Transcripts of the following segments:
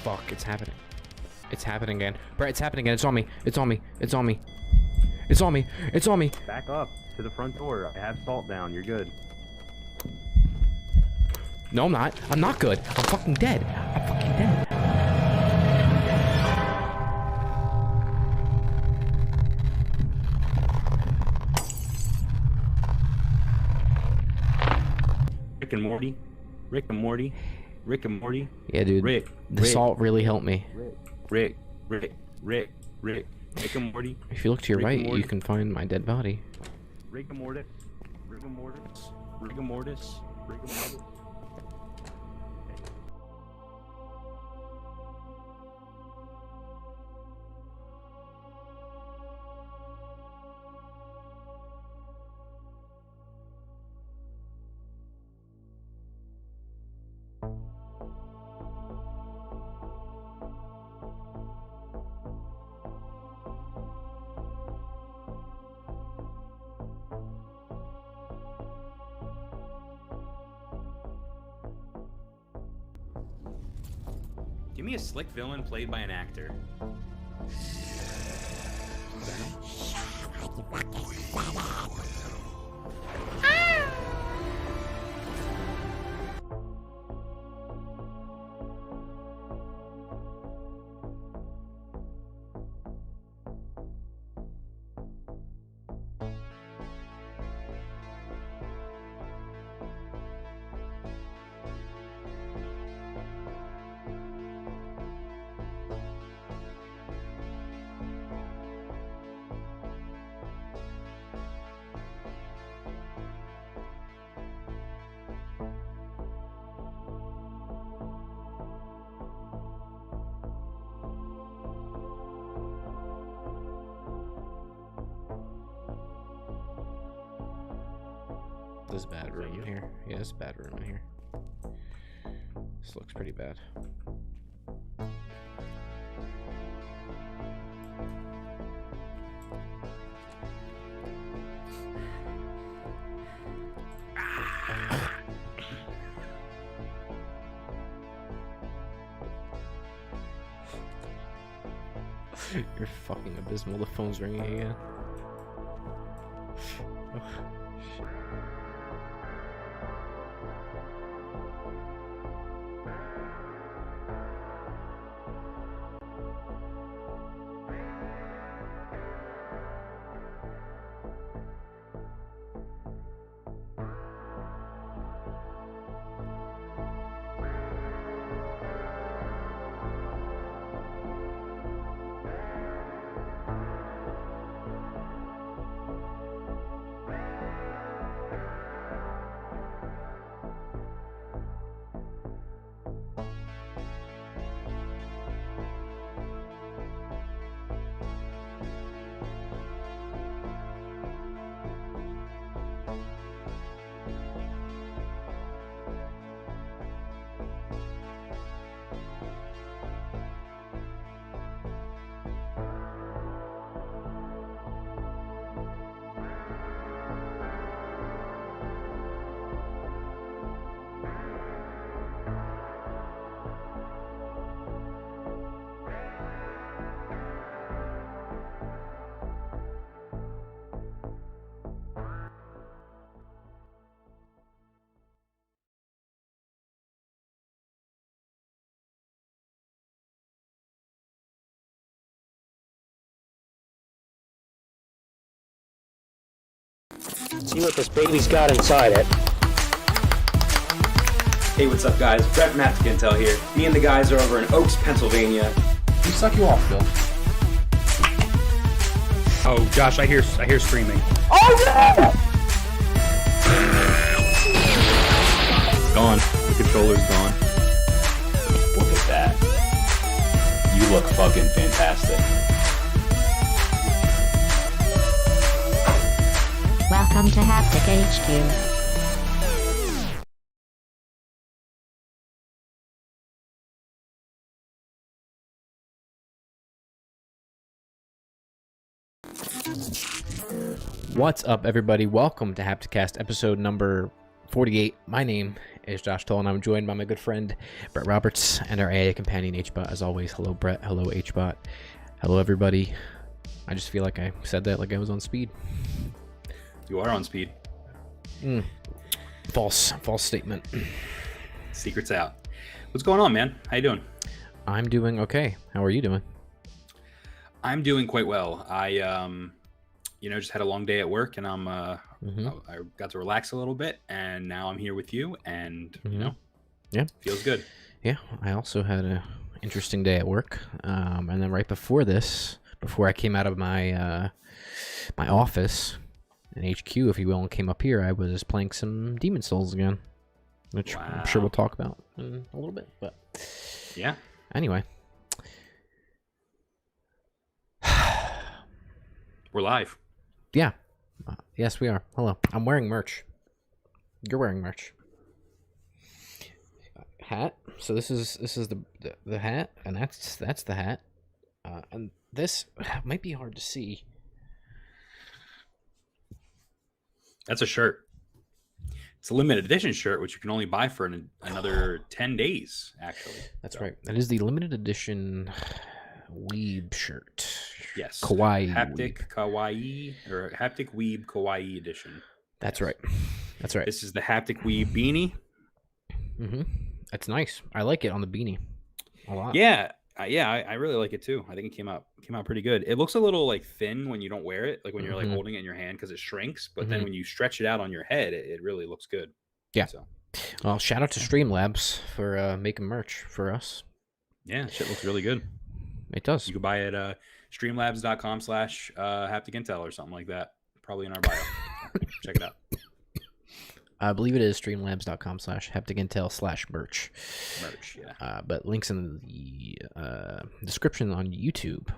Fuck, it's happening. It's happening again. Brett, it's happening again. It's on me. It's on me. It's on me. It's on me. It's on me. Back up to the front door. I have salt down. You're good. No, I'm not. I'm not good. I'm fucking dead. I'm fucking dead. Rick and Morty. Rick and Morty. Rick and Morty. Yeah, dude. The salt really helped me. Rick and Morty. If you look to your right, you can find my dead body. Rick and Mortis. Rick and Mortis. Rick and Mortis. Rick and Mortis. Give me a slick villain played by an actor. This bad room in here. Yeah, it's a bad room in here. This looks pretty bad. You're fucking abysmal. The phone's ringing again. Oh, shit. See what this baby's got inside it. Hey, what's up, guys? Brett from Hapticast here. Me and the guys are over in Oaks, Pennsylvania. Who suck you off, Bill? Oh, Josh, I hear screaming. Oh no! It's gone. The controller's gone. Look at that. You look fucking fantastic. Welcome to Haptic HQ. What's up, everybody? Welcome to Hapticast, episode number 48. My name is Josh Toll, and I'm joined by my good friend Brett Roberts and our AI companion HBot. As always, hello Brett, hello HBot, hello everybody. I just feel like I said that like I was on speed. You are on speed. False statement. Secret's out. What's going on, man? How you doing? I'm doing okay. How are you doing? I'm doing quite well. I just had a long day at work, and I got to relax a little bit, and now I'm here with you, and yeah, feels good. Yeah, I also had an interesting day at work, and then right before this, before I came out of my my office in HQ, if you will, and came up here, I was playing some Demon Souls again, which I'm sure we'll talk about in a little bit. But yeah, anyway. We're live. Yeah. Yes, we are. Hello. I'm wearing merch. You're wearing merch. Hat. So this is the hat, and that's the hat. And this might be hard to see. That's a shirt. It's a limited edition shirt, which you can only buy for another 10 days, actually. That's right. That is the limited edition Weeb shirt. Yes. Kawaii. Haptic Weeb. Kawaii, or Haptic Weeb Kawaii edition. That's right. That's right. This is the Haptic Weeb beanie. That's nice. I like it on the beanie a lot. Yeah. I really like it too. I think it came out pretty good. It looks a little like thin when you don't wear it, like when you're like holding it in your hand because it shrinks. But then when you stretch it out on your head, it really looks good. Yeah. So, well, shout out to Streamlabs for making merch for us. Yeah, shit looks really good. It does. You can buy it streamlabs.com/hapticintel or something like that. Probably in our bio. Check it out. I believe it is streamlabs.com/hapticintel/merch. Merch, yeah. But links in the description on YouTube.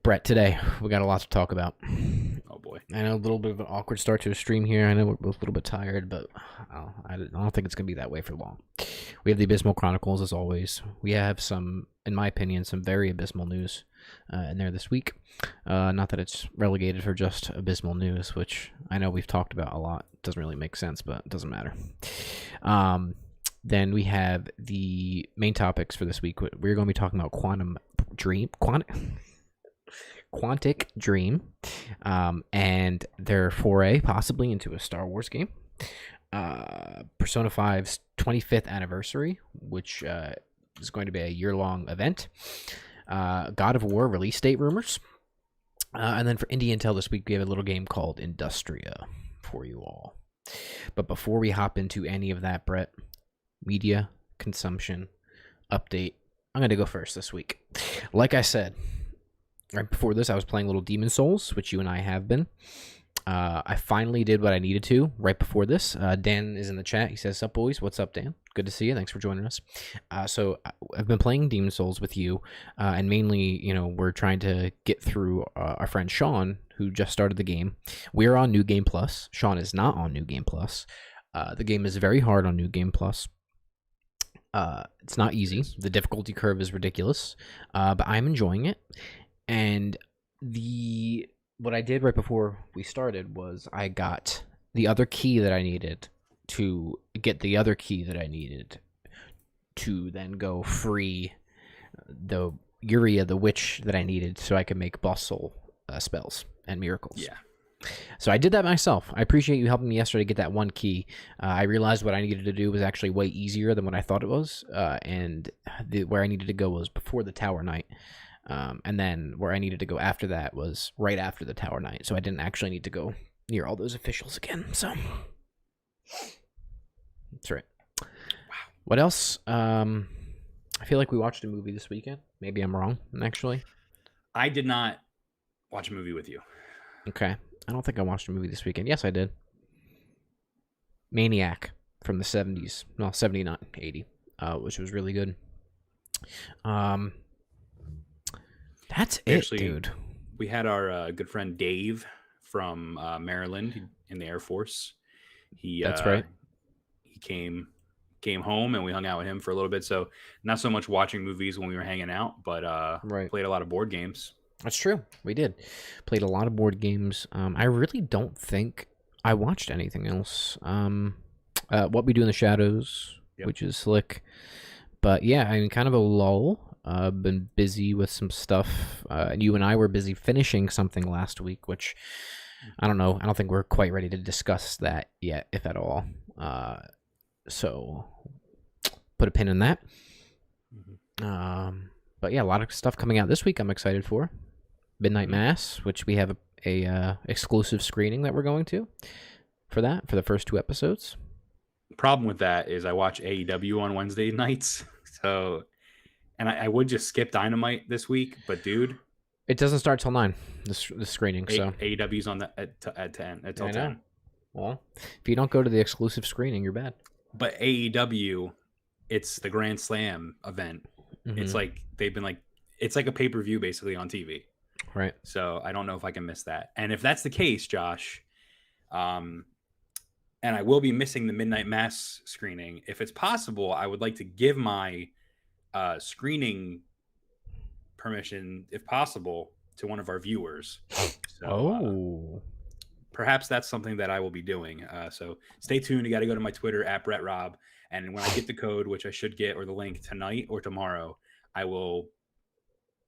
Brett, today we got a lot to talk about. Oh boy. I know a little bit of an awkward start to a stream here. I know we're both a little bit tired, but I don't think it's going to be that way for long. We have the Abysmal Chronicles, as always. We have some, in my opinion, some very abysmal news in there this week. Not that it's relegated for just abysmal news, which I know we've talked about a lot. It doesn't really make sense, but it doesn't matter. Then we have the main topics for this week. We're going to be talking about Quantic Dream, and their foray possibly into a Star Wars game. Persona 5's 25th anniversary, which is going to be a year-long event. God of War release date rumors. And then for Indie Intel this week, we have a little game called Industria for you all. But before we hop into any of that, Brett, media consumption update. I'm going to go first this week. Like I said, right before this, I was playing little Demon Souls, which you and I have been. I finally did what I needed to right before this. Dan is in the chat. He says, "Sup, boys?" What's up, Dan? Good to see you. Thanks for joining us. So I've been playing Demon Souls with you, and mainly, we're trying to get through our friend Sean, who just started the game. We're on New Game Plus. Sean is not on New Game Plus. The game is very hard on New Game Plus. It's not easy. The difficulty curve is ridiculous, but I'm enjoying it. And what I did right before we started was I got the other key that I needed to get the other key that I needed to then go free the Uria, the witch that I needed so I could make boss soul spells and miracles. Yeah. So I did that myself. I appreciate you helping me yesterday get that one key. I realized what I needed to do was actually way easier than what I thought it was, and where I needed to go was before the Tower Knight. And then where I needed to go after that was right after the Tower Knight, so I didn't actually need to go near all those officials again. So that's right. Wow. What else? I feel like we watched a movie this weekend. Maybe I'm wrong, actually. I did not watch a movie with you. Okay. I don't think I watched a movie this weekend. Yes, I did. Maniac from the 70s. No, 79, 80, which was really good. That's actually, dude. We had our good friend Dave from Maryland in the Air Force. That's right. He came home and we hung out with him for a little bit. So not so much watching movies when we were hanging out, but played a lot of board games. That's true. We did. Played a lot of board games. I really don't think I watched anything else. What We Do in the Shadows, Yep. which is slick. But yeah, I mean, kind of a lull. Been busy with some stuff. You and I were busy finishing something last week, which I don't know. I don't think we're quite ready to discuss that yet, if at all. So put a pin in that. But yeah, a lot of stuff coming out this week I'm excited for. Midnight Mass, which we have a exclusive screening that we're going to for the first 2 episodes. Problem with that is I watch AEW on Wednesday nights, so I would just skip Dynamite this week, but dude, It doesn't start till 9. The screening, so AEW's on at 10 until I know. 10. Well, if you don't go to the exclusive screening, you're bad. But AEW, it's the Grand Slam event. It's like they've been like it's like a pay-per-view basically on TV. Right. So I don't know if I can miss that. And if that's the case, Josh, and I will be missing the Midnight Mass screening, if it's possible, I would like to give my screening permission, if possible, to one of our viewers. So, perhaps that's something that I will be doing. So stay tuned. You got to go to my Twitter @BrettRob, and when I get the code, which I should get, or the link tonight or tomorrow, I will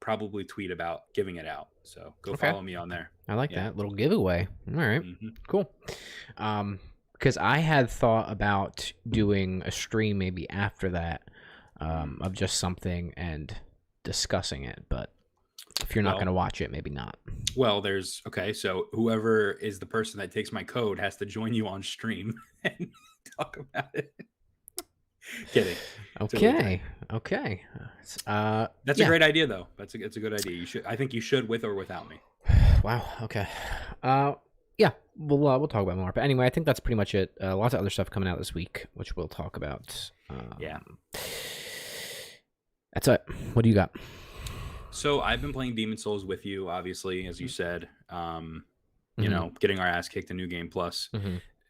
probably tweet about giving it out. So go follow me on there. I like that little giveaway. All right, cool. Because I had thought about doing a stream maybe after that of just something and discussing it, but if you're not going to watch it, maybe not. Well, so whoever is the person that takes my code has to join you on stream and talk about it. Kidding. Okay. That's a great idea, though. It's a good idea. I think you should, with or without me. Wow. Okay. Yeah, we'll talk about more. But anyway, I think that's pretty much it. Lots of other stuff coming out this week, which we'll talk about. That's it. What do you got? So I've been playing Demon Souls with you, obviously, as you said. You know, getting our ass kicked in New Game Plus.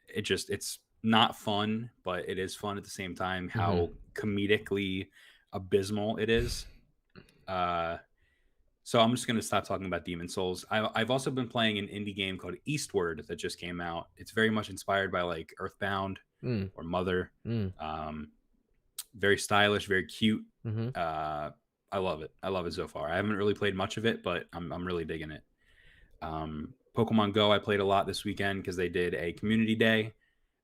It's not fun, but it is fun at the same time. How comedically abysmal it is. So I'm just going to stop talking about Demon Souls. I've also been playing an indie game called Eastward that just came out. It's very much inspired by like Earthbound or Mother. Very stylish, very cute. I love it. I love it so far. I haven't really played much of it, but I'm really digging it. Pokemon Go I played a lot this weekend because they did a community day.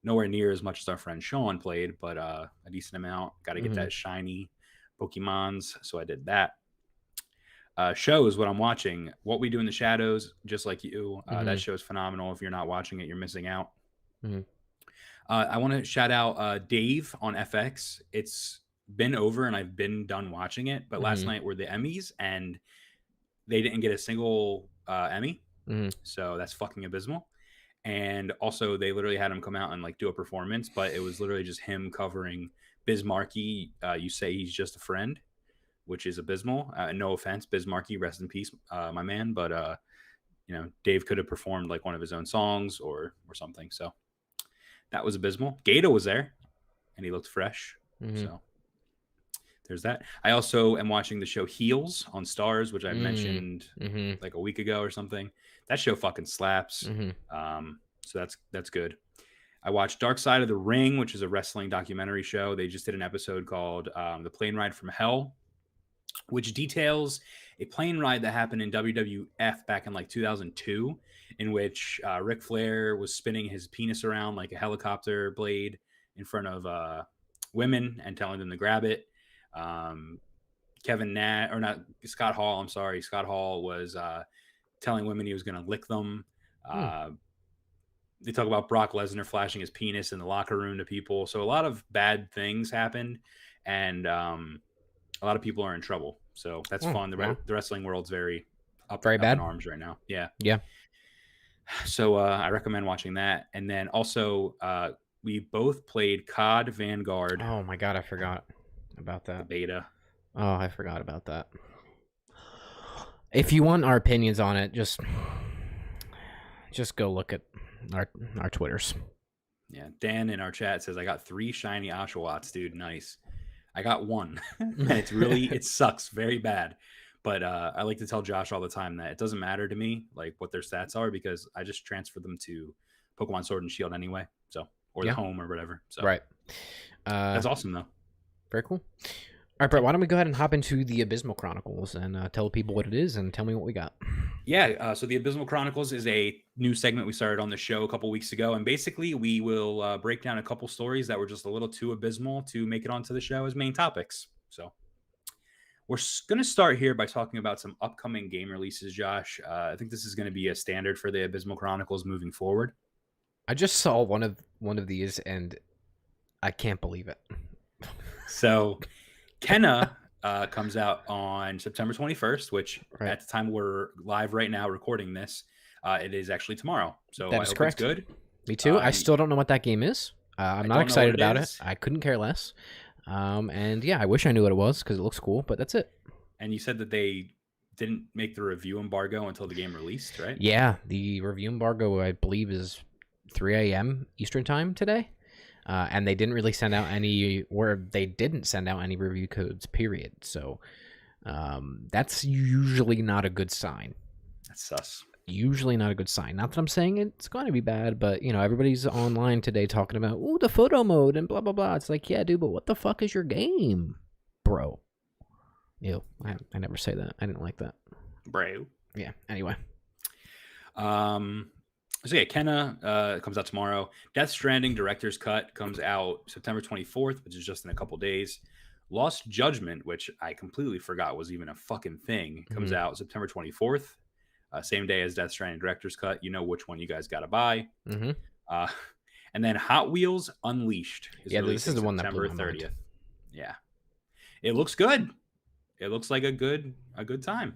Nowhere near as much as our friend Sean played, but a decent amount. Got to get that shiny Pokemons, so I did that. Shows what I'm watching. What We Do in the Shadows, just like you. That show is phenomenal. If you're not watching it, you're missing out. I want to shout out Dave on FX. It's been over and I've been done watching it, but last night were the Emmys and they didn't get a single Emmy. So that's fucking abysmal. And also they literally had him come out and like do a performance, but it was literally just him covering Biz Markie. You Say He's Just a Friend, which is abysmal. No offense, Biz Markie, rest in peace, my man. But you know, Dave could have performed like one of his own songs or something. So that was abysmal. Gato was there and he looked fresh. So there's that. I also am watching the show Heels on Stars, which I mentioned like a week ago or something. That show fucking slaps. So that's good. I watched Dark Side of the Ring, which is a wrestling documentary show. They just did an episode called The Plane Ride from Hell, which details a plane ride that happened in WWF back in like 2002, in which Ric Flair was spinning his penis around like a helicopter blade in front of women and telling them to grab it. Scott Hall was telling women he was going to lick them. They talk about Brock Lesnar flashing his penis in the locker room to people. So a lot of bad things happened, and a lot of people are in trouble. So that's fun. The wrestling world's very up in arms right now. Yeah. So I recommend watching that. And then also we both played COD Vanguard. Oh my god, I forgot about that. The beta. Oh, I forgot about that. If you want our opinions on it, just go look at our Twitters. Yeah, Dan in our chat says I got 3 shiny Oshawotts, dude. Nice. I got 1. And it's really it sucks very bad. But I like to tell Josh all the time that it doesn't matter to me like what their stats are because I just transfer them to Pokemon Sword and Shield anyway. So or the home or whatever. So right. That's awesome though. Very cool. All right, Brett, why don't we go ahead and hop into the Abysmal Chronicles and tell people what it is and tell me what we got. Yeah, so the Abysmal Chronicles is a new segment we started on the show a couple weeks ago, and basically we will break down a couple stories that were just a little too abysmal to make it onto the show as main topics. So we're going to start here by talking about some upcoming game releases, Josh. I think this is going to be a standard for the Abysmal Chronicles moving forward. I just saw one of these, and I can't believe it. So Kenna comes out on September 21st, which at the time we're live right now recording this, it is actually tomorrow. So that I is hope correct. It's good. Me too. I still don't know what that game is. I'm not excited about it. I couldn't care less. And yeah, I wish I knew what it was because it looks cool, but that's it. And you said that they didn't make the review embargo until the game released, right? Yeah, the review embargo, I believe, is 3 a.m. Eastern time today. And they didn't really send out any review codes, period. So that's usually not a good sign. That's sus. Usually not a good sign. Not that I'm saying it's going to be bad, but, you know, everybody's online today talking about, ooh, the photo mode and blah, blah, blah. It's like, yeah, dude, but what the fuck is your game, bro? Ew, I never say that. I didn't like that. Bro. Yeah, anyway. So yeah, Kenna comes out tomorrow. Death Stranding Director's Cut comes out September 24th, which is just in a couple days. Lost Judgment, which I completely forgot was even a fucking thing, comes out September 24th. Same day as Death Stranding Director's Cut. You know which one you guys got to buy. And then Hot Wheels Unleashed. This is the one that blew my September 30th. mind. Yeah. It looks good. It looks like a good time.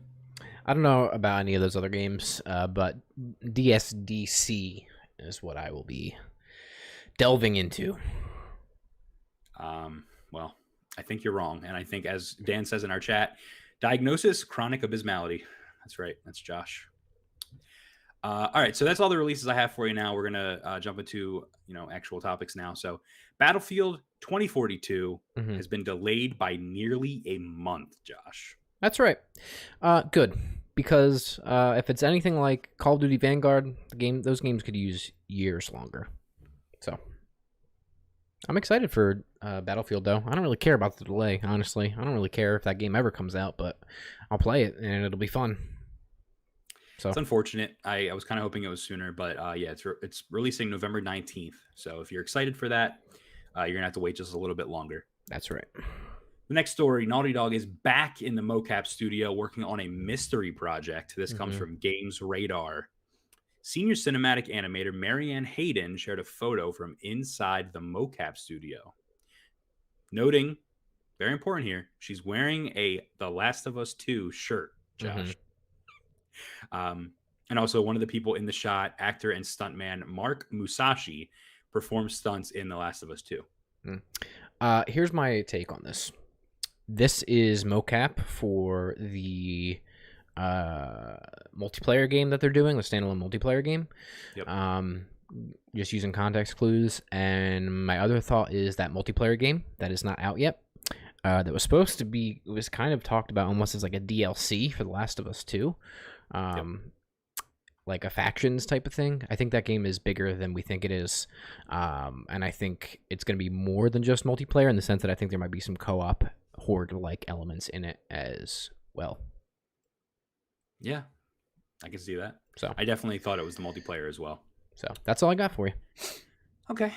I don't know about any of those other games, but DSDC is what I will be delving into. Well, I think you're wrong. And I think, as Dan says in our chat, diagnosis, chronic abysmality. That's right. That's Josh. All right. So that's all the releases I have for you now. We're going to jump into, actual topics now. So Battlefield 2042 has been delayed by nearly a month, Josh. That's right. Good. Because if it's anything like Call of Duty Vanguard, those games could use years longer. So I'm excited for Battlefield, though. I don't really care about the delay, honestly. I don't really care if that game ever comes out, but I'll play it, and it'll be fun. So it's unfortunate. I was kind of hoping it was sooner, but yeah, it's releasing November 19th. So if you're excited for that, you're going to have to wait just a little bit longer. That's right. The next story, Naughty Dog is back in the mocap studio working on a mystery project. This comes from Games Radar. Senior cinematic animator Marianne Hayden shared a photo from inside the mocap studio. Noting, very important here, she's wearing a The Last of Us 2 shirt, Josh. And also one of the people in the shot, actor and stuntman Mark Musashi, performed stunts in The Last of Us 2. Here's my take on this. This is mocap for the multiplayer game that they're doing, the standalone multiplayer game. Yep. Just using context clues. And my other thought is that multiplayer game that is not out yet, that was supposed to be, it was kind of talked about almost as like a DLC for The Last of Us 2. Like a factions type of thing. I think that game is bigger than we think it is. And I think it's going to be more than just multiplayer, in the sense that I think there might be some co-op horde-like elements in it as well. Yeah, I can see that. So I definitely thought it was the multiplayer as well. So that's all I got for you. Okay.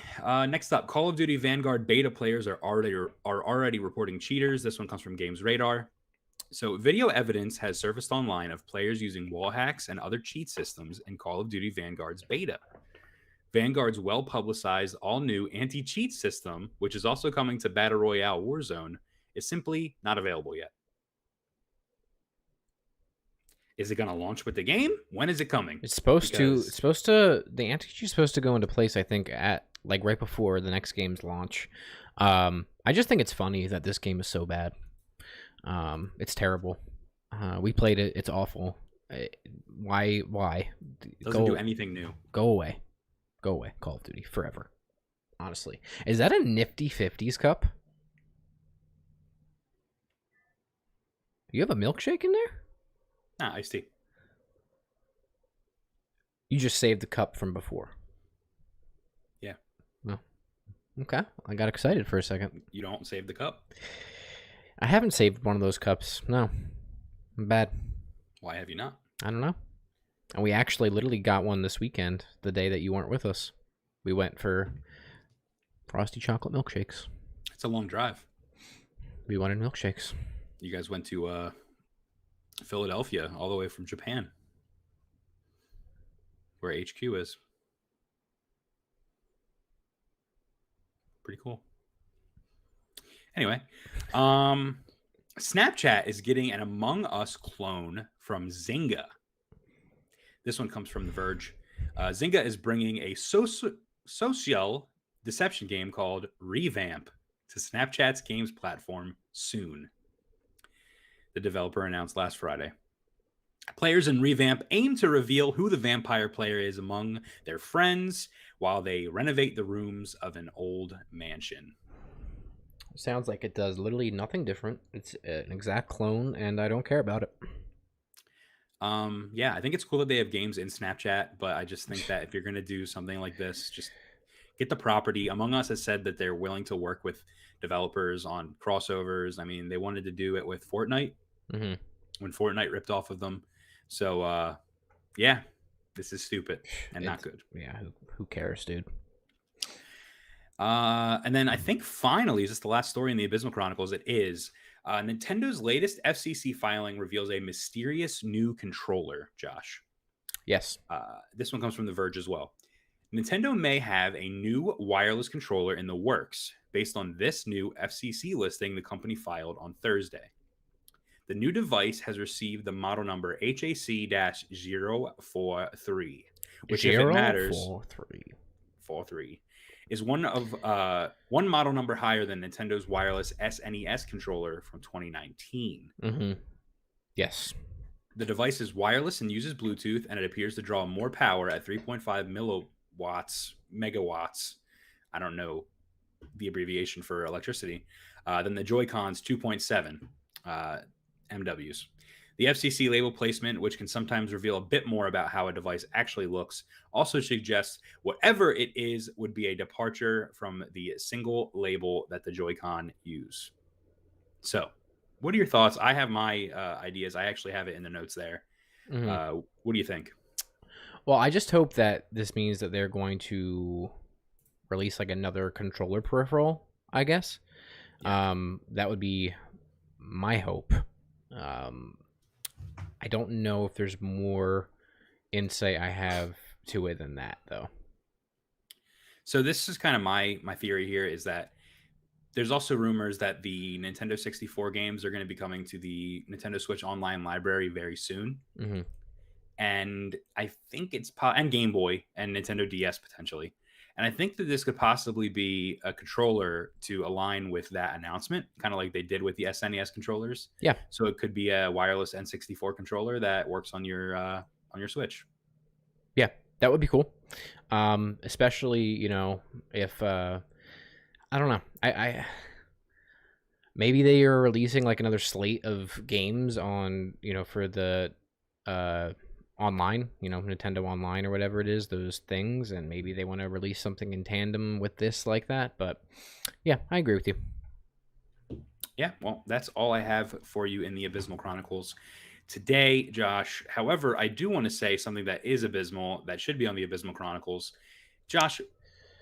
Next up, Call of Duty Vanguard beta players are already reporting cheaters. This one comes from Games Radar. So video evidence has surfaced online of players using wall hacks and other cheat systems in Call of Duty Vanguard's beta. Vanguard's well-publicized all-new anti-cheat system, which is also coming to Battle Royale Warzone, is simply not available yet. Is it going to launch with the game? When is it coming? It's supposed to. The anti-cheat is supposed to go into place, I think, at like right before the next game's launch. I just think it's funny that this game is so bad. It's terrible. We played it. It's awful. Why? Doesn't do anything new. Go away. Call of Duty forever. Honestly, is that a nifty 50s cup? You have a milkshake in there? Nah, iced tea. You just saved the cup from before. Yeah. Well, Okay, I got excited for a second. You don't save the cup. I haven't saved one of those cups. No, I'm bad. Why have you not? I don't know. And we actually literally got one this weekend, the day that you weren't with us. We went for frosty chocolate milkshakes. It's a long drive. We wanted milkshakes. You guys went to Philadelphia all the way from Japan, where HQ is. Pretty cool. Anyway, Snapchat is getting an Among Us clone from Zynga. This one comes from The Verge. Zynga is bringing a social deception game called Revamp to Snapchat's games platform soon. The developer announced last Friday. Players in Revamp aim to reveal who the vampire player is among their friends while they renovate the rooms of an old mansion. Sounds like it does literally nothing different. It's an exact clone, and I don't care about it. Yeah, I think it's cool that they have games in Snapchat, but I just think that if you're going to do something like this, just get the property. Among Us has said that they're willing to work with developers on crossovers. I mean, they wanted to do it with Fortnite when Fortnite ripped off of them. So, yeah, this is stupid and not good. Yeah, who cares, dude? And then I think finally, is this the last story in the Abysmal Chronicles? It is. Nintendo's latest FCC filing reveals a mysterious new controller, Josh. Yes. This one comes from The Verge as well. Nintendo may have a new wireless controller in the works based on this new FCC listing the company filed on Thursday. The new device has received the model number HAC-043, which, if it matters, 43 is one model number higher than Nintendo's wireless SNES controller from 2019. Yes. The device is wireless and uses Bluetooth, and it appears to draw more power at 3.5 megawatts. I don't know the abbreviation for electricity, than the Joy-Con's 2.7 MWs. The FCC label placement, which can sometimes reveal a bit more about how a device actually looks, also suggests whatever it is would be a departure from the single label that the Joy-Con use. So, what are your thoughts? I have my ideas. I actually have it in the notes there. What do you think? Well, I just hope that this means that they're going to release like another controller peripheral, I guess. Yeah. That would be my hope. I don't know if there's more insight I have to it than that, though. So this is kind of my theory here, is that there's also rumors that the Nintendo 64 games are going to be coming to the Nintendo Switch Online library very soon. And I think it's and Game Boy and Nintendo DS potentially. And I think that this could possibly be a controller to align with that announcement, kind of like they did with the SNES controllers. Yeah. So it could be a wireless N64 controller that works on your Switch. Yeah, that would be cool. Especially, you know, if I don't know, I maybe they are releasing like another slate of games on, you know, for the online, you know, Nintendo Online or whatever it is, those things, and maybe they want to release something in tandem with this like that. But yeah, I agree with you. Yeah, well, that's all I have for you in the Abysmal Chronicles today, Josh. However, I do want to say something that is abysmal, that should be on the Abysmal Chronicles. Josh,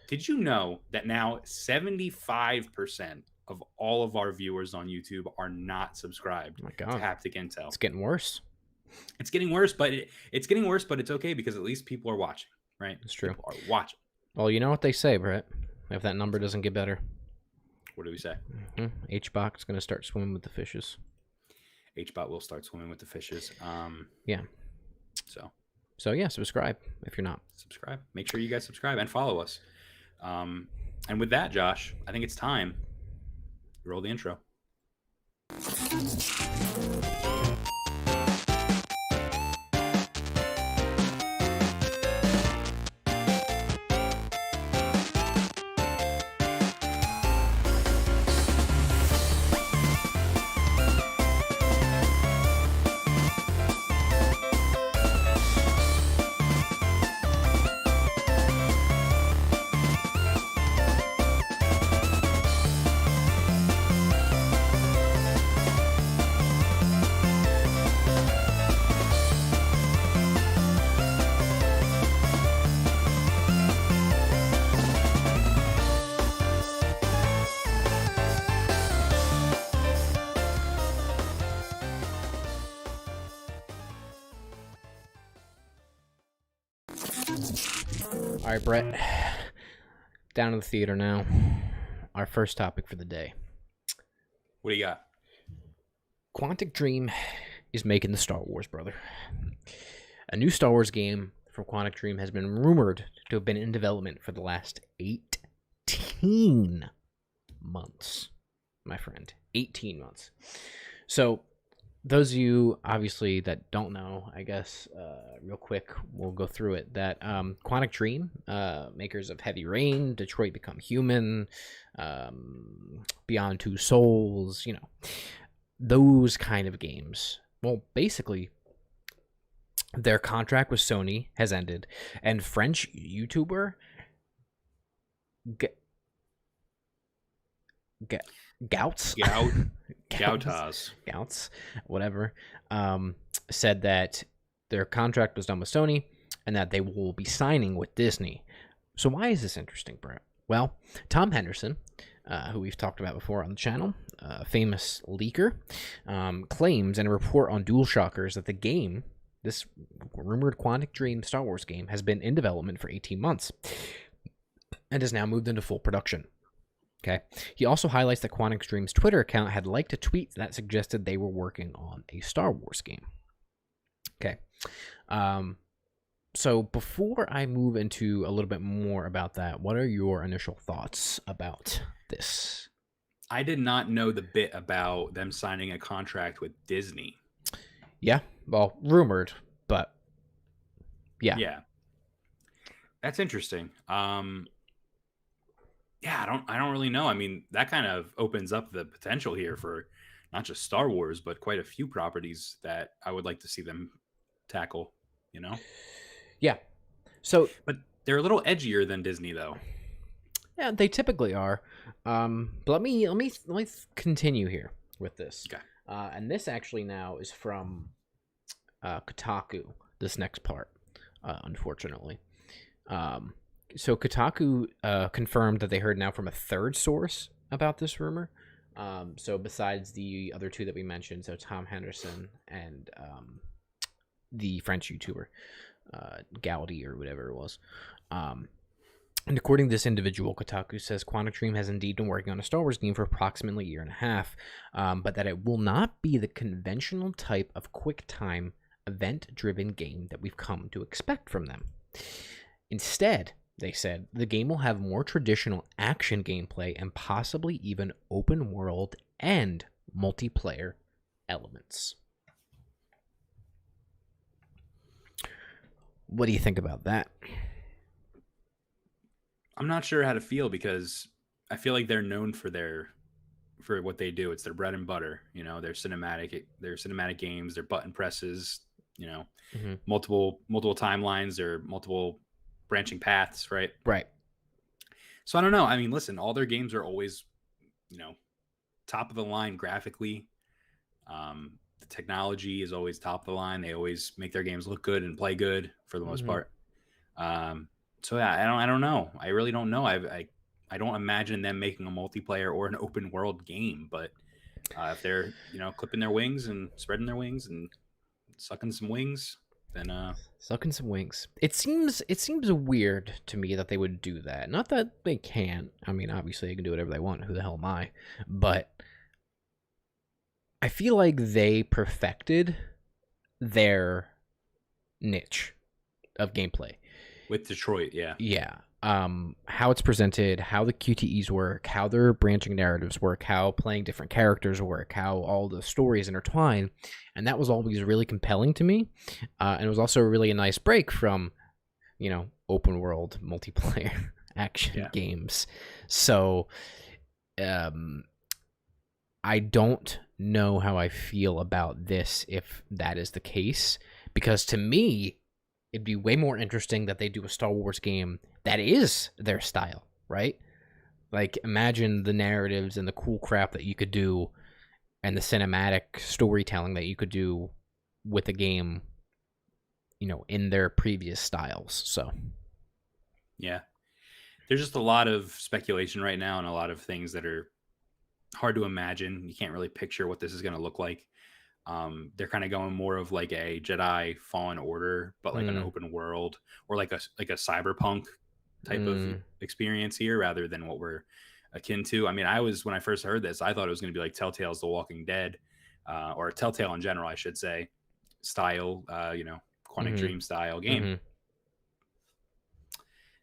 did you know that now 75% of all of our viewers on YouTube are not subscribed to Haptic Intel? It's getting worse. It's getting worse, but it's okay because at least people are watching, right? It's true. People are watching. Well, you know what they say, Brett. If that number doesn't get better. What do we say? HBOT is going to start swimming with the fishes. HBOT will start swimming with the fishes. Yeah. So yeah, subscribe if you're not. Subscribe. Make sure you guys subscribe and follow us. And with that, Josh, I think it's time. Roll the intro. All right, Brett. Down to the theater now. Our first topic for the day. What do you got? Quantic Dream is making the Star Wars, brother. A new Star Wars game from Quantic Dream has been rumored to have been in development for the last 18 months, my friend. 18 months. So, those of you, obviously, that don't know, I guess, real quick, we'll go through it. That Quantic Dream, makers of Heavy Rain, Detroit Become Human, Beyond Two Souls, you know, those kind of games. Well, basically, their contract with Sony has ended, and French YouTuber Gouts, whatever, said that their contract was done with Sony and that they will be signing with Disney. So why is this interesting, Brett? Well, Tom Henderson, who we've talked about before on the channel, a famous leaker, claims in a report on DualShockers that the game, this rumored Quantic Dream Star Wars game, has been in development for 18 months and has now moved into full production. Okay. He also highlights that Quantic Dream's Twitter account had liked a tweet that suggested they were working on a Star Wars game. Okay. So before I move into a little bit more about that, what are your initial thoughts about this? I did not know the bit about them signing a contract with Disney. Yeah. Well, rumored, but yeah. Yeah. That's interesting. Yeah, I don't really know. I mean, that kind of opens up the potential here for not just Star Wars, but quite a few properties that I would like to see them tackle, you know? Yeah. So, but they're a little edgier than Disney, though. Yeah, they typically are. But let me continue here with this. Okay. And this actually now is from Kotaku, this next part, unfortunately. So Kotaku confirmed that they heard now from a third source about this rumor. So besides the other two that we mentioned, so Tom Henderson and the French YouTuber, Gaudi or whatever it was. And according to this individual, Kotaku says Quantic Dream has indeed been working on a Star Wars game for approximately a year and a half, but that it will not be the conventional type of quick-time, event-driven game that we've come to expect from them. Instead, they said, the game will have more traditional action gameplay and possibly even open world and multiplayer elements. What do you think about that? I'm not sure how to feel because I feel like they're known for what they do. It's their bread and butter, you know, their cinematic games, their button presses, you know, multiple timelines or multiple branching paths, right? Right. So I don't know. I mean, listen, all their games are always, you know, top of the line graphically. The technology is always top of the line. They always make their games look good and play good for the most part. So yeah, I don't know. I really don't know. I don't imagine them making a multiplayer or an open world game, but if they're, you know, clipping their wings and spreading their wings and sucking some wings, then sucking some wings. It seems weird to me that they would do that. Not that they can't. I mean, obviously they can do whatever they want. Who the hell am I? But I feel like they perfected their niche of gameplay with Detroit. Yeah. Yeah. How it's presented, how the QTEs work, how their branching narratives work, how playing different characters work, how all the stories intertwine. And that was always really compelling to me. And it was also really a nice break from, you know, open world multiplayer action games. So, I don't know how I feel about this if that is the case, because to me, it'd be way more interesting that they do a Star Wars game that is their style, right? Like, imagine the narratives and the cool crap that you could do and the cinematic storytelling that you could do with a game, you know, in their previous styles. So, yeah. There's just a lot of speculation right now and a lot of things that are hard to imagine. You can't really picture what this is going to look like. They're kind of going more of like a Jedi Fallen Order, but like an open world, or like a cyberpunk type of experience here, rather than what we're akin to. I mean, when I first heard this, I thought it was going to be like Telltale's The Walking Dead, or Telltale in general, I should say, style, Quantic Dream style game.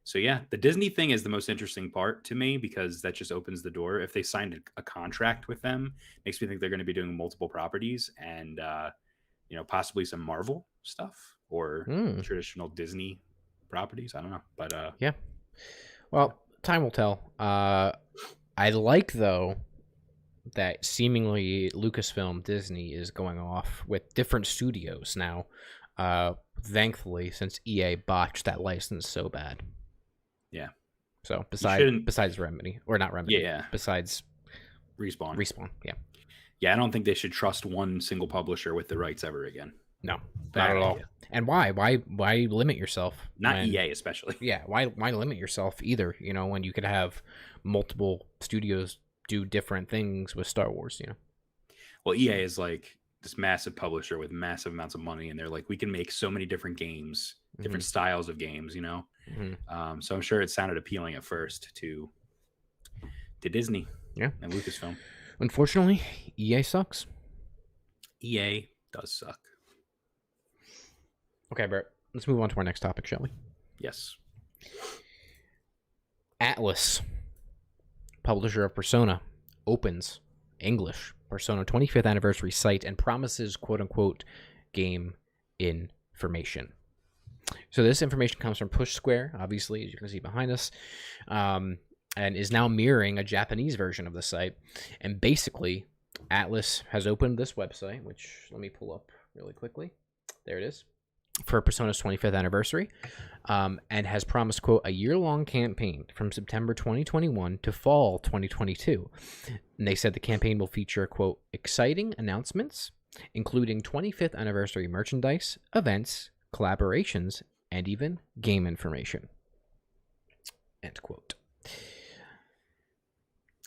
So yeah, the Disney thing is the most interesting part to me, because that just opens the door. If they signed a contract with them, makes me think they're going to be doing multiple properties, and possibly some Marvel stuff or traditional Disney properties. I don't know, but yeah. Well, time will tell. I like, though, that seemingly Lucasfilm Disney is going off with different studios now. Thankfully, since EA botched that license so bad. Yeah. So besides Remedy, or not Remedy, besides Respawn, yeah. Yeah, I don't think they should trust one single publisher with the rights ever again. No, not at all. And why limit yourself? Not EA especially. Yeah, why limit yourself either? When you could have multiple studios do different things with Star Wars. Well, EA is like this massive publisher with massive amounts of money, and they're like, we can make so many different games, different styles of games. So I'm sure it sounded appealing at first to Disney, and Lucasfilm. Unfortunately, EA sucks. EA does suck. Okay, Brett, let's move on to our next topic, shall we? Yes. Atlas, publisher of Persona, opens English Persona 25th anniversary site and promises quote-unquote game information. So this information comes from Push Square, obviously, as you can see behind us, and is now mirroring a Japanese version of the site. And basically, Atlas has opened this website, which let me pull up really quickly. There it is. For Persona's 25th anniversary, and has promised, quote, a year-long campaign from September 2021 to fall 2022. And they said the campaign will feature, quote, exciting announcements, including 25th anniversary merchandise, events, collaborations, and even game information. End quote.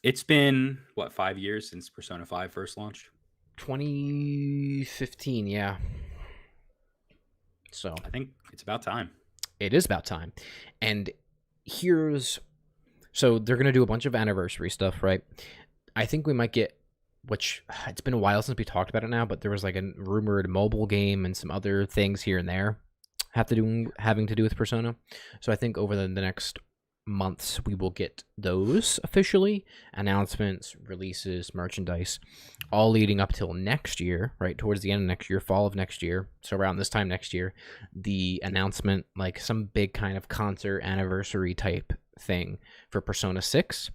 It's been, 5 years since Persona 5 first launched? 2015, yeah. So I think it's about time. It is about time. And so they're going to do a bunch of anniversary stuff, right? I think we might get, which it's been a while since we talked about it now, but there was like a rumored mobile game and some other things here and there having to do with Persona. So I think over the next months we will get those officially, announcements, releases, merchandise, all leading up till next year, right towards the end of next year, fall of next year. So around this time next year, the announcement, like some big kind of concert anniversary type thing for Persona 6,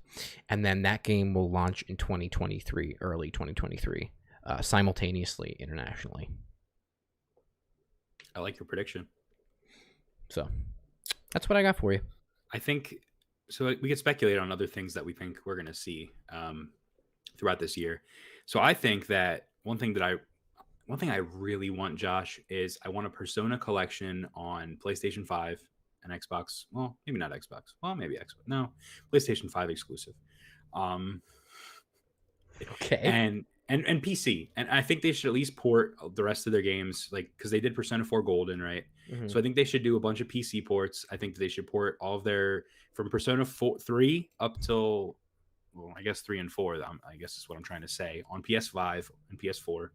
and then that game will launch in 2023, early 2023, simultaneously internationally. I like your prediction. So that's what I got for you. I think so. We could speculate on other things that we think we're going to see throughout this year. So I think that one thing I really want, Josh, is I want a Persona collection on PlayStation 5 and Xbox. Well, maybe not Xbox. Well, maybe Xbox. No, PlayStation 5 exclusive. Okay. And PC. And I think they should at least port the rest of their games, like, because they did Persona 4 Golden, right? Mm-hmm. So I think they should do a bunch of PC ports. I think they should port all of their, from Persona 3 up till, well, I guess 3 and 4, I guess is what I'm trying to say, on PS5 and PS4.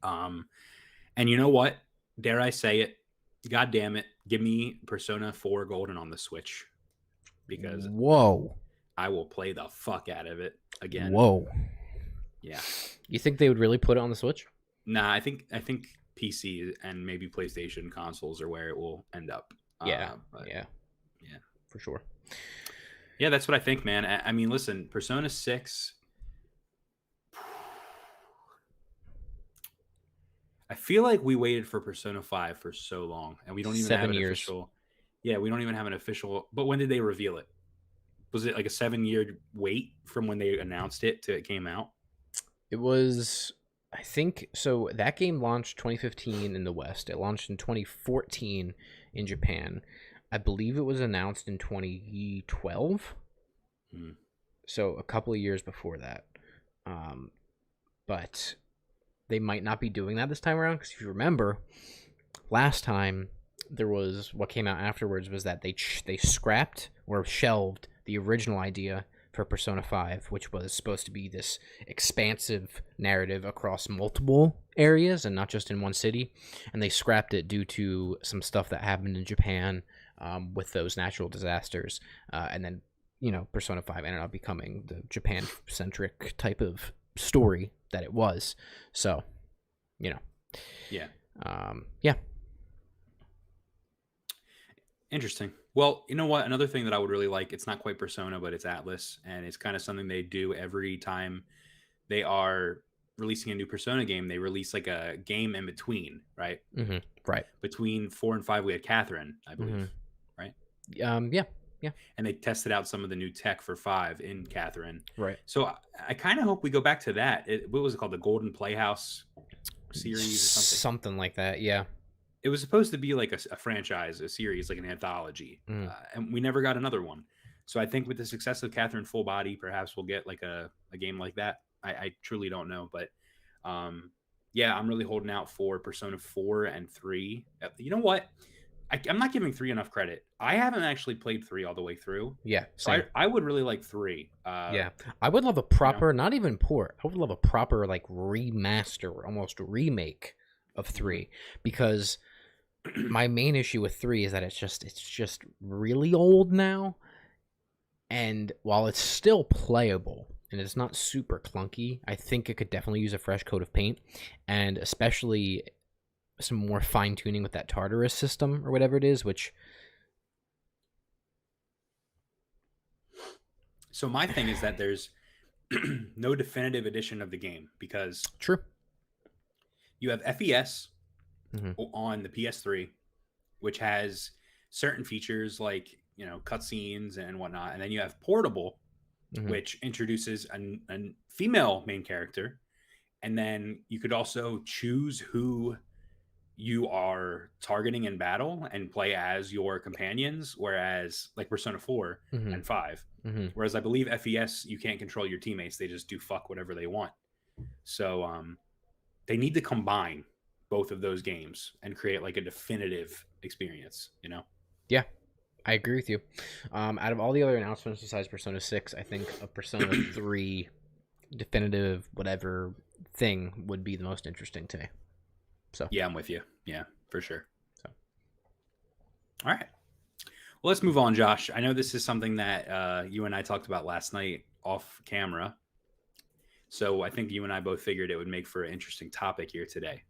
And you know what? Dare I say it? God damn it. Give me Persona 4 Golden on the Switch. Because whoa, I will play the fuck out of it again. Whoa. Yeah. You think they would really put it on the Switch? Nah, I think PC and maybe PlayStation consoles are where it will end up. Yeah, for sure. Yeah, that's what I think, man. I mean, listen, Persona 6. I feel like we waited for Persona 5 for so long, and we don't even have an official. Yeah, we don't even have an official. But when did they reveal it? Was it like a 7-year wait from when they announced it to it came out? It was, I think, so that game launched 2015 in the West. It launched in 2014 in Japan. I believe it was announced in 2012. So a couple of years before that. But they might not be doing that this time around, because if you remember, last time there was what came out afterwards was that they scrapped or shelved the original idea for Persona 5, which was supposed to be this expansive narrative across multiple areas and not just in one city, and they scrapped it due to some stuff that happened in Japan with those natural disasters, and then Persona 5 ended up becoming the Japan-centric type of story that it was. So, yeah. Yeah. Yeah. Interesting. Well, you know what? Another thing that I would really like, it's not quite Persona, but it's Atlas, and it's kind of something they do every time they are releasing a new Persona game. They release like a game in between, right? Mm-hmm. Right. Between 4 and 5, we had Catherine, I believe, right? Yeah. And they tested out some of the new tech for 5 in Catherine. Right. So I kind of hope we go back to that. What was it called? The Golden Playhouse series or something? Something like that, yeah. It was supposed to be like a franchise, a series, like an anthology. And we never got another one. So I think with the success of Catherine Full Body, perhaps we'll get like a game like that. I truly don't know. But yeah, I'm really holding out for Persona 4 and 3. You know what? I'm not giving 3 enough credit. I haven't actually played 3 all the way through. Yeah. So I would really like 3. Yeah. I would love a proper, not even port. I would love a proper like remaster, almost remake of 3, because my main issue with 3 is that it's just really old now, and while it's still playable and it's not super clunky, I think it could definitely use a fresh coat of paint, and especially some more fine-tuning with that Tartarus system or whatever it is, which... So my thing is that there's no definitive edition of the game, because True. You have FES on the PS3, which has certain features like, cutscenes and whatnot. And then you have Portable, which introduces a female main character. And then you could also choose who you are targeting in battle and play as your companions, whereas like Persona 4 and 5. Whereas I believe FES, you can't control your teammates. They just do fuck whatever they want. So they need to combine both of those games and create like a definitive experience, Yeah, I agree with you. Out of all the other announcements besides Persona 6, I think a Persona 3 definitive whatever thing would be the most interesting to me. So yeah, I'm with you. Yeah, for sure. So all right. Well, let's move on, Josh. I know this is something that you and I talked about last night off camera. So I think you and I both figured it would make for an interesting topic here today.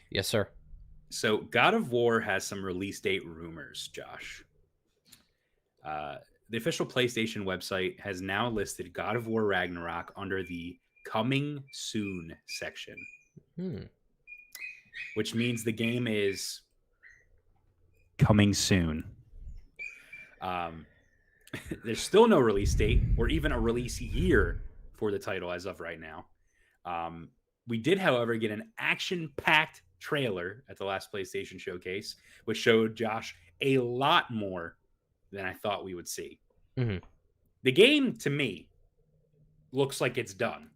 Yes, sir. So God of War has some release date rumors, Josh. The official PlayStation website has now listed God of War Ragnarok under the coming soon section. Which means the game is coming soon. There's still no release date or even a release year for the title as of right now. We did, however, get an action-packed trailer at the last PlayStation showcase, which showed Josh a lot more than I thought we would see. The game, to me, looks like it's done.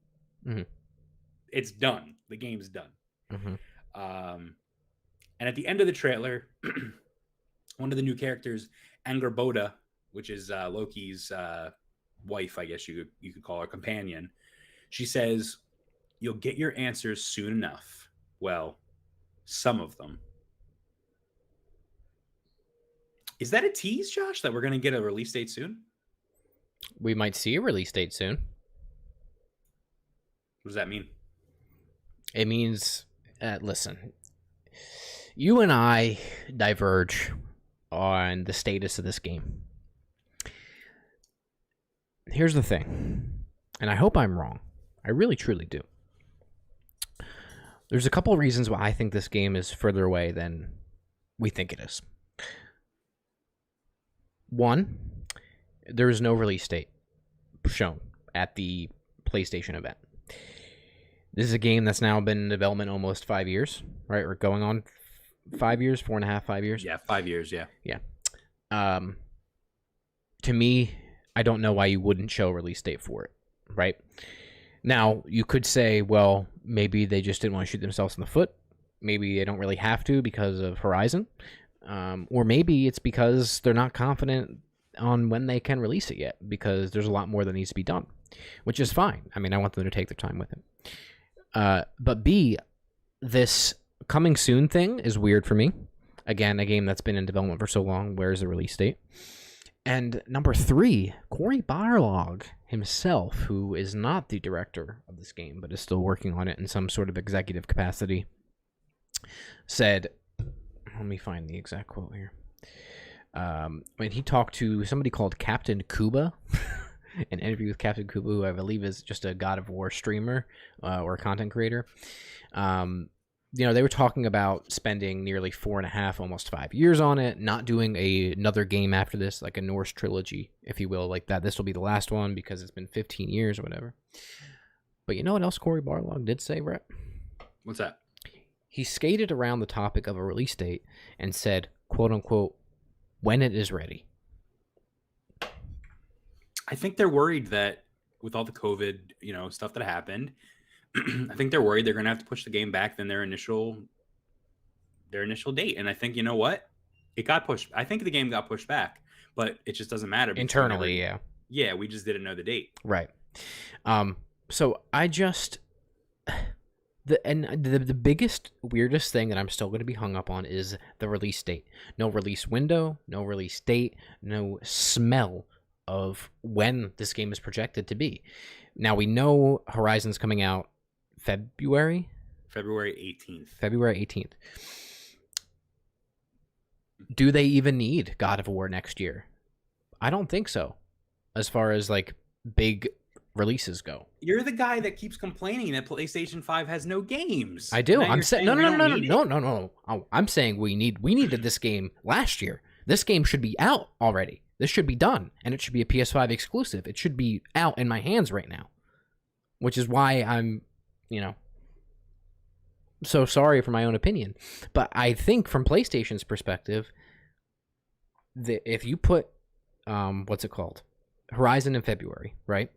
It's done. The game's done. And at the end of the trailer, one of the new characters, Angerboda, which is Loki's wife, I guess you could call her, companion, she says, "You'll get your answers soon enough." Well, some of them. Is that a tease, Josh, that we're going to get a release date soon? We might see a release date soon. What does that mean? It means, listen, you and I diverge on the status of this game. Here's the thing, and I hope I'm wrong. I really, truly do. There's a couple of reasons why I think this game is further away than we think it is. One, there is no release date shown at the PlayStation event. This is a game that's now been in development almost 5 years, right? We're going on 5 years, 4.5, 5 years. Yeah, 5 years. Yeah. Yeah. To me, I don't know why you wouldn't show a release date for it, right? Now, you could say, well, maybe they just didn't want to shoot themselves in the foot. Maybe they don't really have to because of Horizon. Or maybe it's because they're not confident on when they can release it yet, because there's a lot more that needs to be done, which is fine. I mean, I want them to take their time with it. But B, this coming soon thing is weird for me. Again, a game that's been in development for so long, where's the release date? And number 3, Cory Barlog himself, who is not the director of this game, but is still working on it in some sort of executive capacity, said, let me find the exact quote here. When he talked to somebody called Captain Kuba, an interview with Captain Kuba, who I believe is just a God of War streamer or a content creator. They were talking about spending nearly 4.5, almost 5 years on it, not doing another game after this, like a Norse trilogy, if you will, like that. This will be the last one because it's been 15 years or whatever. But you know what else Cory Barlog did say, Brett? What's that? He skated around the topic of a release date and said, quote unquote, when it is ready. I think they're worried that with all the COVID, stuff that happened, I think they're worried they're going to have to push the game back than their initial date. And I think, you know what? It got pushed. I think the game got pushed back, but it just doesn't matter. Internally, yeah. Yeah, we just didn't know the date. Right. So I just... The biggest, weirdest thing that I'm still going to be hung up on is the release date. No release window, no release date, no smell of when this game is projected to be. Now, we know Horizon's coming out February 18th. February 18th. Do they even need God of War next year? I don't think so, as far as like big releases go. You're the guy that keeps complaining that PlayStation 5 has no games. I do. I'm saying no. I'm saying we needed this game last year. This game should be out already. This should be done, and it should be a PS5 exclusive. It should be out in my hands right now, which is why I'm, so sorry for my own opinion. But I think from PlayStation's perspective, that if you put, Horizon in February, right?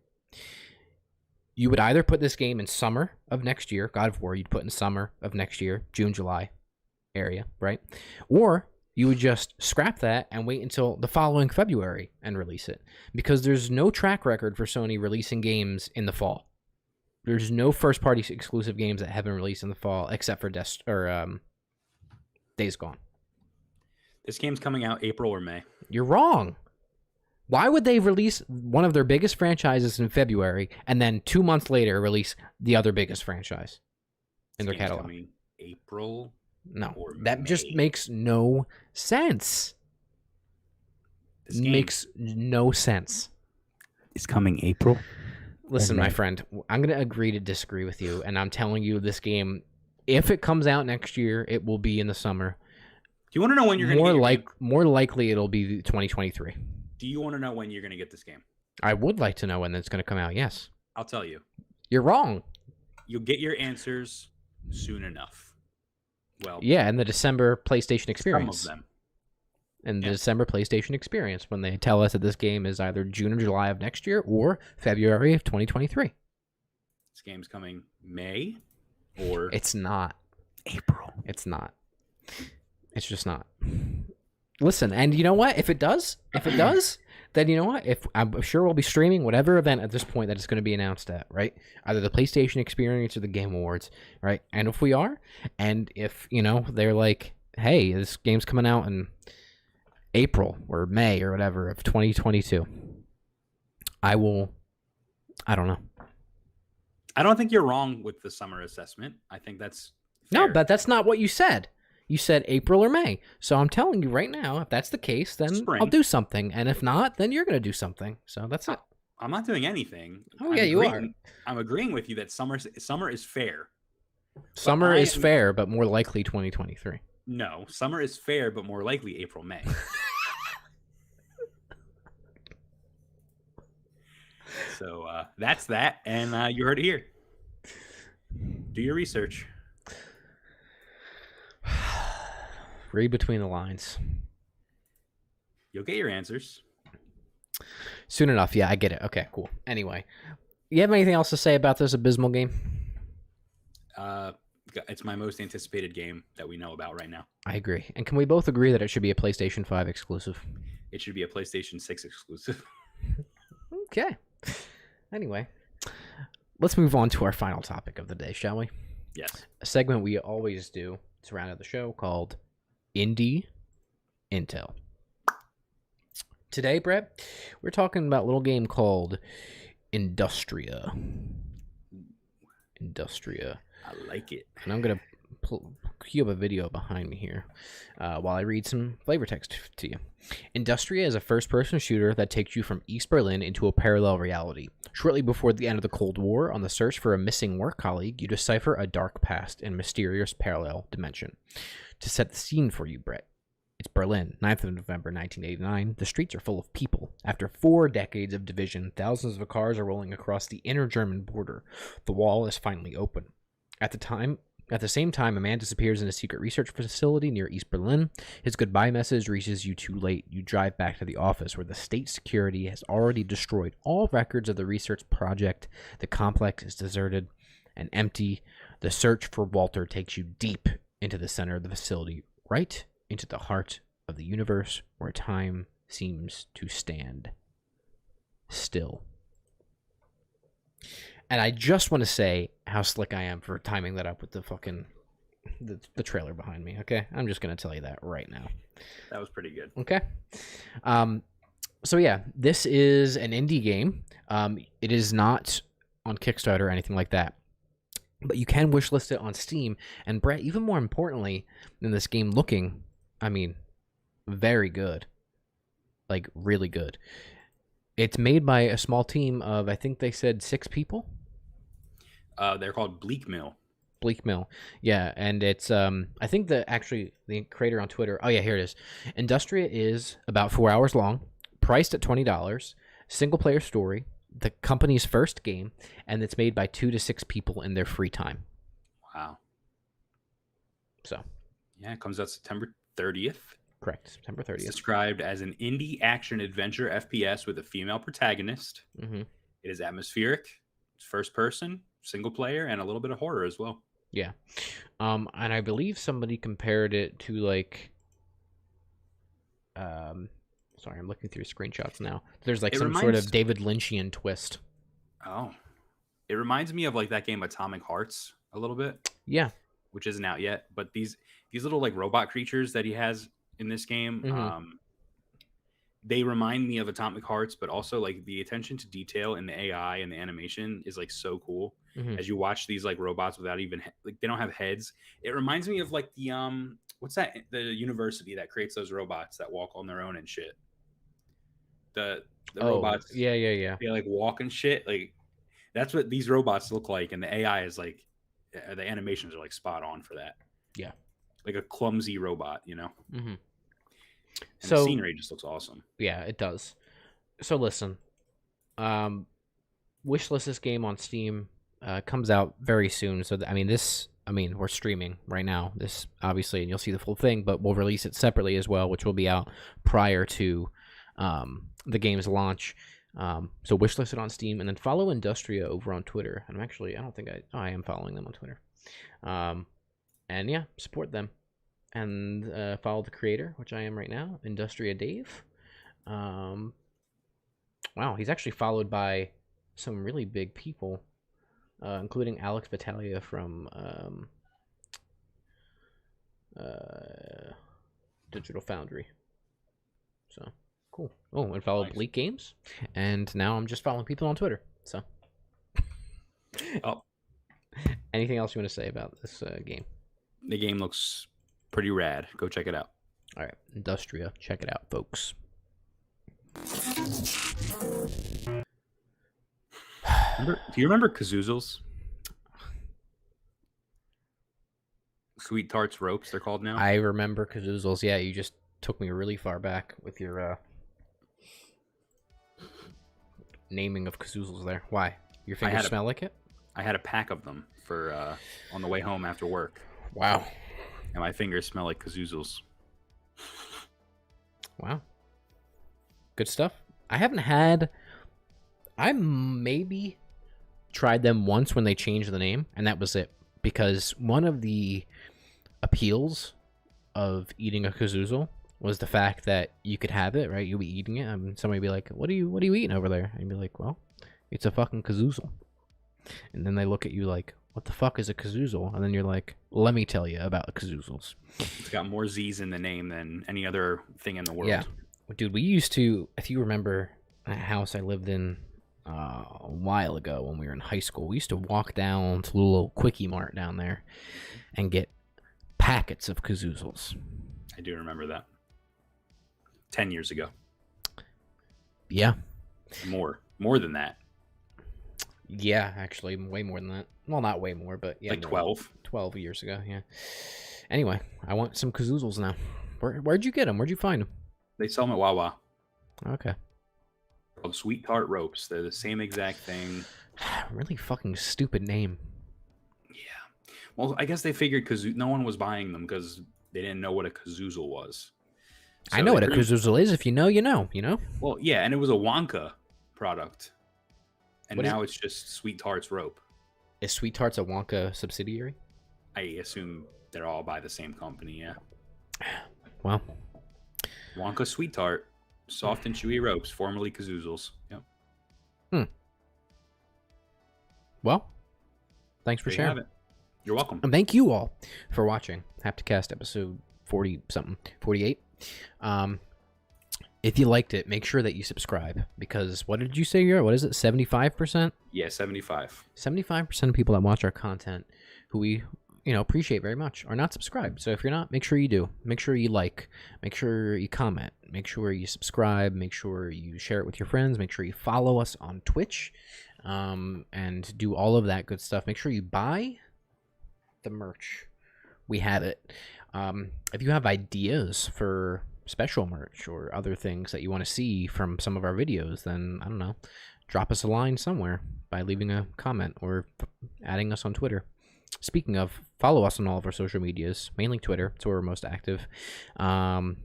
You would either put this game in summer of next year, God of War, you'd put in summer of next year, June, July area, right? Or you would just scrap that and wait until the following February and release it. Because there's no track record for Sony releasing games in the fall. There's no first-party exclusive games that have been released in the fall except for Days Gone. This game's coming out April or May. You're wrong. Why would they release one of their biggest franchises in February and then 2 months later release the other biggest franchise in their catalog? Coming April? No, that just makes no sense. This game makes no sense. is coming April. Listen, my friend, I'm going to agree to disagree with you, and I'm telling you this game, if it comes out next year, it will be in the summer. Do you want to know when you're going to get more likely it'll be 2023. Do you want to know when you're going to get this game? I would like to know when it's going to come out, yes. I'll tell you. You're wrong. You'll get your answers soon enough. Well, yeah, and the December PlayStation Experience. Some of them. And the December PlayStation Experience, when they tell us that this game is either June or July of next year or February of 2023. This game's coming May or... It's not. April. It's not. It's just not. Listen, and you know what? If it does, then you know what? If I'm sure we'll be streaming whatever event at this point that it's going to be announced at, right? Either the PlayStation Experience or the Game Awards, right? And if we are, and if, they're like, hey, this game's coming out in April or May or whatever of 2022, I don't know. I don't think you're wrong with the summer assessment. I think that's fair. No, but that's not what you said. You said April or May. So I'm telling you right now, if that's the case, then Spring. I'll do something. And if not, then you're going to do something. So that's it. I'm not doing anything. Oh, yeah, you are. I'm agreeing with you that summer is fair. Summer is fair, but more likely 2023. No, summer is fair, but more likely April, May. So that's that. And you heard it here. Do your research. Read between the lines. You'll get your answers. Soon enough. Yeah, I get it. Okay, cool. Anyway, You have anything else to say about this abysmal game? It's my most anticipated game that we know about right now. I agree. And can we both agree that it should be a PlayStation 5 exclusive? It should be a PlayStation 6 exclusive. Okay. Anyway, let's move on to our final topic of the day, shall we? Yes. A segment we always do to round out the show called Indie Intel. Today, Brett, we're talking about a little game called Industria. Industria. I like it. And I'm going to cue up a video behind me here while I read some flavor text to you. Industria is a first-person shooter that takes you from East Berlin into a parallel reality. Shortly before the end of the Cold War, on the search for a missing work colleague, you decipher a dark past in a mysterious parallel dimension. To set the scene for you, Brett, it's Berlin, 9th of November, 1989. The streets are full of people. After 4 decades of division, thousands of cars are rolling across the inner German border. The wall is finally open. At the same time, a man disappears in a secret research facility near East Berlin. His goodbye message reaches you too late. You drive back to the office where the state security has already destroyed all records of the research project. The complex is deserted and empty. The search for Walter takes you deep into the center of the facility, right into the heart of the universe where time seems to stand still. And I just want to say how slick I am for timing that up with the fucking the trailer behind me. Okay, I'm just gonna tell you that right now. That was pretty good. Okay. So yeah, this is an indie game. It is not on Kickstarter or anything like that, but you can wishlist it on Steam. And Brett, even more importantly than this game looking, I mean, very good, like really good. It's made by a small team of, I think they said 6 people. They're called Bleak Mill. Bleak Mill, yeah, and it's I think the creator on Twitter. Oh yeah, here it is. Industria is about 4 hours long, priced at $20, single player story, the company's first game, and it's made by 2 to 6 people in their free time. Wow. So, yeah, it comes out September 30th. Correct, September 30th. It's described as an indie action adventure FPS with a female protagonist. Mm-hmm. It is atmospheric, it's first person, single player, and a little bit of horror as well. Yeah. And I believe somebody compared it to like sorry, I'm looking through screenshots now. There's like some sort of David Lynchian twist. Oh. It reminds me of like that game Atomic Hearts a little bit. Yeah. Which isn't out yet, but these little like robot creatures that he has in this game, they remind me of Atomic Hearts, but also like the attention to detail in the AI and the animation is like so cool. As you watch these like robots without even like they don't have heads. It reminds me of like the what's that, the university that creates those robots that walk on their own and shit. The robots, yeah, they like walk and shit. Like that's what these robots look like, and the AI is like the animations are like spot on for that. Yeah, like a clumsy robot, you know. And so the scenery just looks awesome. Yeah, it does. So listen, wishlist this game on Steam. Comes out very soon. So we're streaming right now. This obviously, and you'll see the full thing, but we'll release it separately as well, which will be out prior to the game's launch. So wishlist it on Steam, and then follow Industria over on Twitter. And I am following them on Twitter. And yeah, support them. And follow the creator, which I am right now, Industria Dave. Wow, he's actually followed by some really big people, including Alex Battaglia from Digital Foundry. So cool. Oh, and follow Bleak Games. And now I'm just following people on Twitter. So, anything else you want to say about this game? The game looks pretty rad. Go check it out. All right, Industria, check it out, folks. Do you remember Kazoozles? Sweet Tarts Ropes, they're called now. I remember Kazoozles. Yeah, you just took me really far back with your naming of Kazoozles there. Why? Your fingers smell like it? I had a pack of them for on the way home after work. Wow. And my fingers smell like Kazoozles. Wow. Good stuff. I haven't had... I'm maybe tried them once when they changed the name, and that was it. Because one of the appeals of eating a kazoozle was the fact that you could have it, right? You'll be eating it, and somebody would be like, what are you eating over there? And you'd be like, well, it's a fucking kazoozle. And then they look at you like, what the fuck is a kazoozle? And then you're like, let me tell you about kazoozles. It's got more Z's in the name than any other thing in the world. Yeah. Dude, we used to, if you remember a house I lived in a while ago when we were in high school, we used to walk down to a little quickie mart down there and get packets of kazoozles. I do remember that. 10 years ago. Yeah. More than that. Yeah, actually, way more than that. Well, not way more, but yeah. Like 12. 12 years ago, yeah. Anyway, I want some kazoozles now. Where'd you get them? Where'd you find them? They sell them at Wawa. Okay. Called Sweet Tart Ropes. They're the same exact thing. Really fucking stupid name. Yeah. Well, I guess they figured no one was buying them because they didn't know what a kazoozle was. So I know what a kazoozle is. If you know, you know. Well, yeah, and it was a Wonka product. And What now it's just Sweet Tart's rope. Is Sweet Tarts a Wonka subsidiary? I assume they're all by the same company, yeah. Well, Wonka Sweet Tart, soft and chewy ropes, formerly kazoozles. Yep. Well, thanks for There you have sharing. it. You're welcome. And thank you all for watching Hapticast episode 48. If you liked it, make sure that you subscribe, because what did you say you're? What is it? 75%? Yeah, 75. 75% of people that watch our content, who we appreciate very much, are not subscribed. So if you're not, make sure you do. Make sure you like. Make sure you comment. Make sure you subscribe. Make sure you share it with your friends. Make sure you follow us on Twitch, and do all of that good stuff. Make sure you buy the merch. We have it. If you have ideas for special merch or other things that you want to see from some of our videos, then I don't know, drop us a line somewhere by leaving a comment or adding us on Twitter. Speaking of, follow us on all of our social medias, mainly Twitter. It's where we're most active, and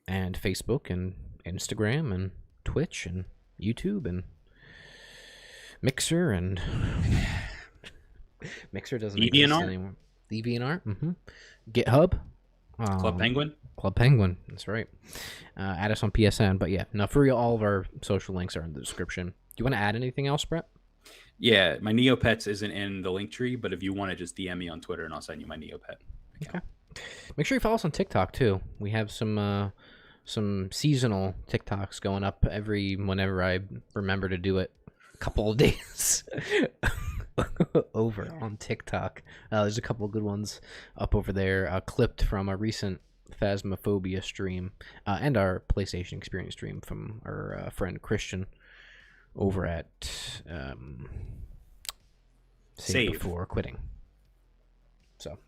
Facebook and Instagram and Twitch and YouTube and Mixer and Mixer doesn't exist anymore. DeviantArt, GitHub, Club Penguin. Club Penguin, that's right. Add us on PSN, but yeah, no, for real, all of our social links are in the description. Do you want to add anything else, Brett? Yeah, my Neopets isn't in the link tree, but if you want to, just DM me on Twitter and I'll send you my Neopet. Okay. Make sure you follow us on TikTok too. We have some seasonal TikToks going up whenever I remember to do it. A couple of days over on TikTok. There's a couple of good ones up over there, clipped from a recent Phasmophobia stream, and our PlayStation Experience stream from our friend Christian over at Save Before Quitting. So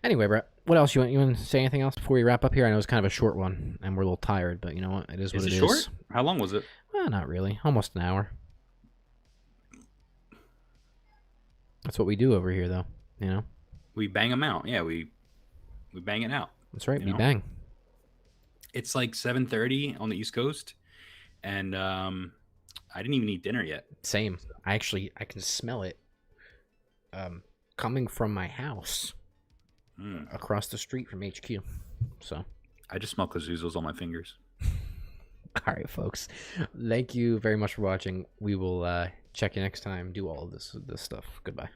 anyway, Brett, what else you want to say? Anything else before we wrap up here? I know it's kind of a short one and we're a little tired, but you know what, it is what it is. Short? How long was it? Well, not really, almost an hour. That's what we do over here, though. We bang them out. Yeah, we bang it out. That's right. We bang. It's like 7:30 on the East Coast, and I didn't even eat dinner yet. Same. I can smell it coming from my house across the street from HQ. So I just smell kazoozles on my fingers. All right, folks. Thank you very much for watching. We will check you next time. Do all of this stuff. Goodbye.